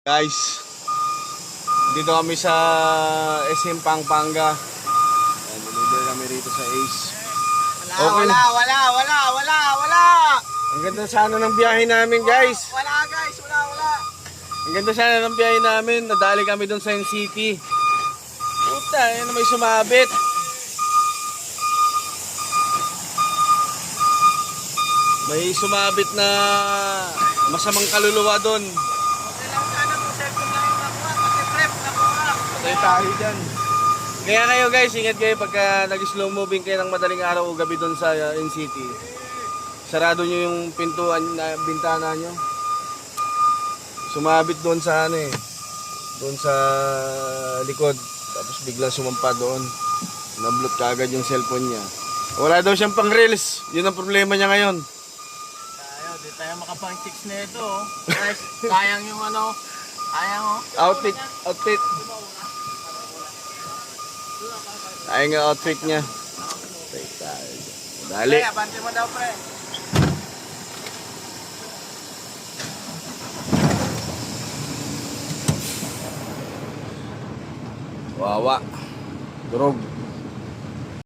Guys, dito kami sa SM Pampanga. Ayan, deliver kami rito sa Ace. Wala. Ang ganda sana ng biyahe namin, guys. Wala guys, wala. Ang ganda sana ng biyahe namin. Nadali kami doon sa NCT. Puta, yan na may sumabit. May sumabit na masamang kaluluwa doon. Okay lang sana kung cellphone lang yung nakuha, kasi prep nakuha. Patay tayo dyan. Kaya kayo guys, ingat kayo pagka nag-slow moving kayo ng madaling araw o gabi doon sa NCT. Sarado nyo yung pintuan na bintana nyo. Sumabit doon sa doon sa likod. Tapos biglang sumampa doon. Nablot kaagad yung cellphone niya. Wala daw siyang pang reels. Yun ang problema niya ngayon. Di tayo makapang chicks na ito. Guys, sayang yung sayang Outfit. Ay nga outfit niya. Patay tayo. Dali. Pre, abante mo daw pre. Wawa. Durog.